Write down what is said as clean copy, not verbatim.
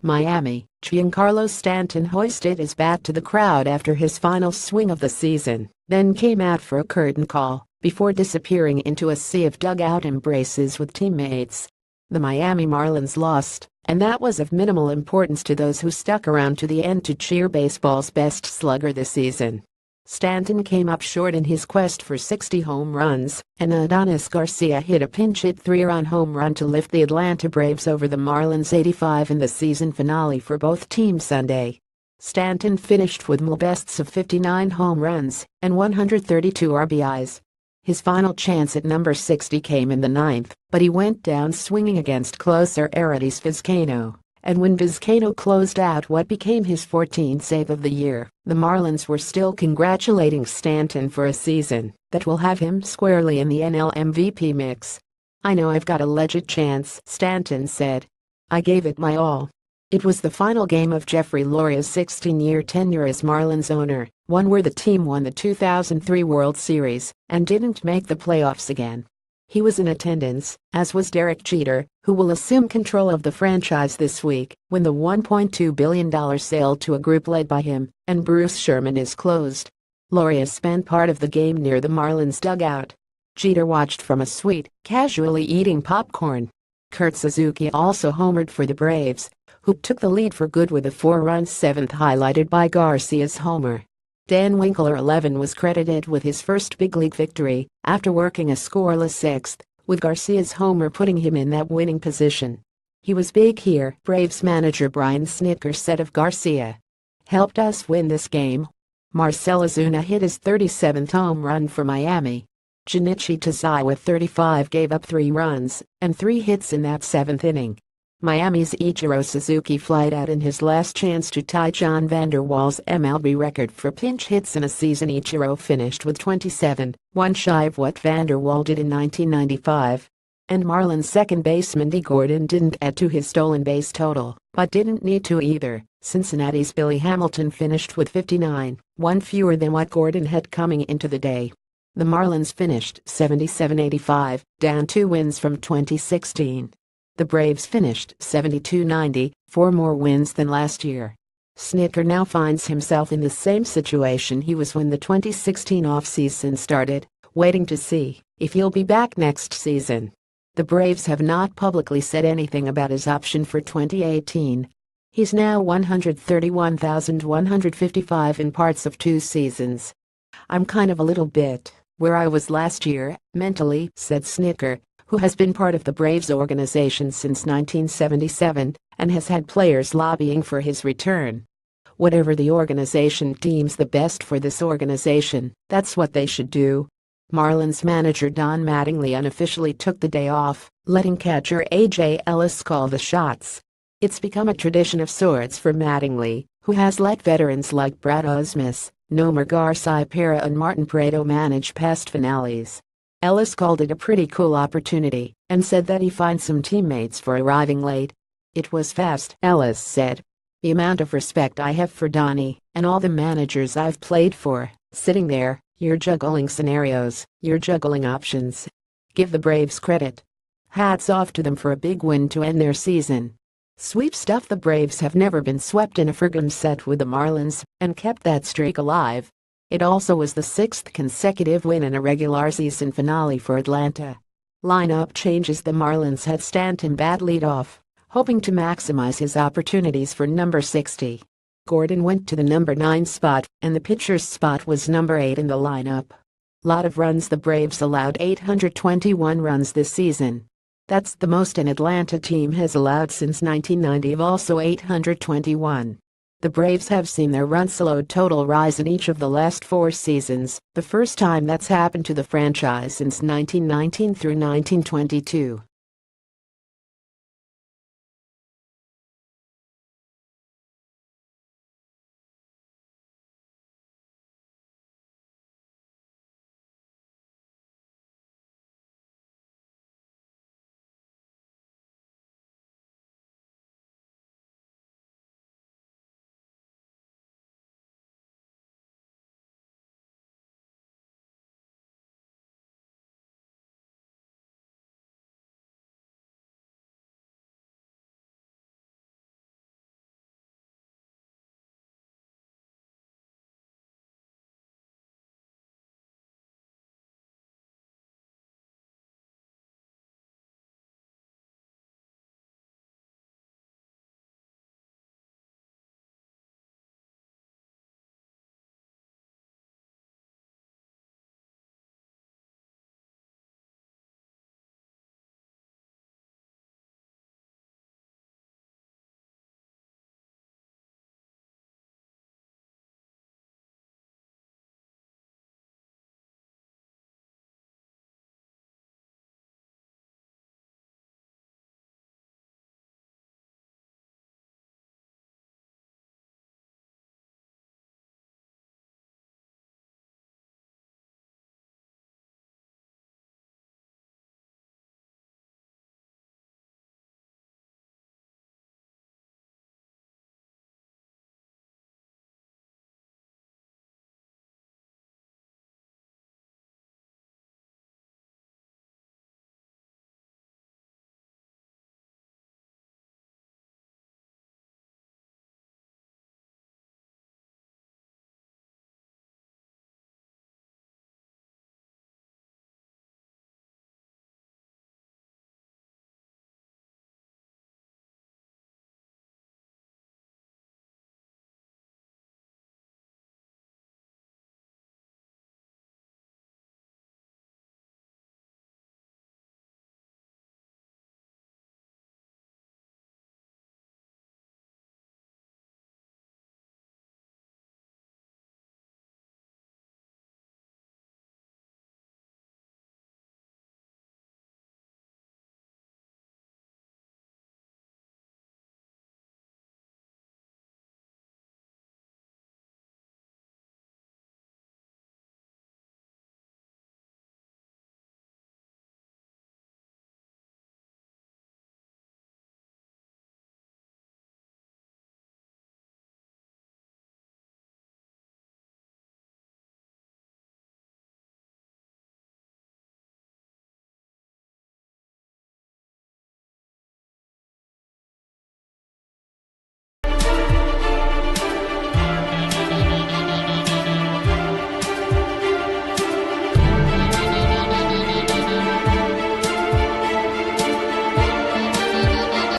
Miami, Giancarlo Stanton hoisted his bat to the crowd after his final swing of the season, then came out for a curtain call before disappearing into a sea of dugout embraces with teammates. The Miami Marlins lost, and that was of minimal importance to those who stuck around to the end to cheer baseball's best slugger this season. Stanton came up short in his quest for 60 home runs, and Adonis Garcia hit a pinch-hit 3-run home run to lift the Atlanta Braves over the Marlins 85 in the season finale for both teams Sunday. Stanton finished with bests of 59 home runs and 132 RBIs. His final chance at number 60 came in the ninth, but he went down swinging against closer Arodys Vizcaino. And when Vizcaino closed out what became his 14th save of the year, the Marlins were still congratulating Stanton for a season that will have him squarely in the NL MVP mix. "I know I've got a legit chance," Stanton said. "I gave it my all." It was the final game of Jeffrey Loria's 16-year tenure as Marlins owner, one where the team won the 2003 World Series and didn't make the playoffs again. He was in attendance, as was Derek Jeter, who will assume control of the franchise this week when the $1.2 billion sale to a group led by him and Bruce Sherman is closed. Loria spent part of the game near the Marlins dugout. Jeter watched from a suite, casually eating popcorn. Kurt Suzuki also homered for the Braves, who took the lead for good with a 4-run seventh highlighted by Garcia's homer. Dan Winkler 11 was credited with his first big league victory after working a scoreless sixth, with Garcia's homer putting him in that winning position. "He was big here," Braves manager Brian Snitker said of Garcia. "Helped us win this game." Marcell Ozuna hit his 37th home run for Miami. Junichi Tazai with 35 gave up 3 runs and 3 hits in that 7th inning. Miami's Ichiro Suzuki flied out in his last chance to tie John Vander Waal's MLB record for pinch hits in a season. Ichiro finished with 27, one shy of what Vander Waal did in 1995. And Marlins second baseman Dee Gordon didn't add to his stolen base total, but didn't need to either. Cincinnati's Billy Hamilton finished with 59, one fewer than what Gordon had coming into the day. The Marlins finished 77-85, down 2 wins from 2016. The Braves finished 72-90, 4 more wins than last year. Snitker now finds himself in the same situation he was when the 2016 offseason started, waiting to see if he'll be back next season. The Braves have not publicly said anything about his option for 2018. He's now $131,155 in parts of 2 seasons. "I'm kind of a little bit where I was last year, mentally," said Snitker, who has been part of the Braves organization since 1977 and has had players lobbying for his return. "Whatever the organization deems the best for this organization, that's what they should do." Marlins manager Don Mattingly unofficially took the day off, letting catcher A.J. Ellis call the shots. It's become a tradition of sorts for Mattingly, who has let veterans like Brad Osmus, Nomar Garcia-Pera and Martin Prado manage past finales. Ellis called it a pretty cool opportunity and said that he fined some teammates for arriving late. "It was fast," Ellis said. "The amount of respect I have for Donnie and all the managers I've played for, sitting there, you're juggling scenarios, you're juggling options. Give the Braves credit. Hats off to them for a big win to end their season." Sweep stuff. The Braves have never been swept in a friggin' set with the Marlins and kept that streak alive. It also was the 6th consecutive win in a regular season finale for Atlanta. Lineup changes. The Marlins had Stanton bat leadoff, hoping to maximize his opportunities for number 60. Gordon went to the number 9 spot, and the pitcher's spot was number 8 in the lineup. Lot of runs. The Braves allowed 821 runs this season. That's the most an Atlanta team has allowed since 1990, of also 821. The Braves have seen their runs allowed total rise in each of the last 4 seasons, the first time that's happened to the franchise since 1919 through 1922.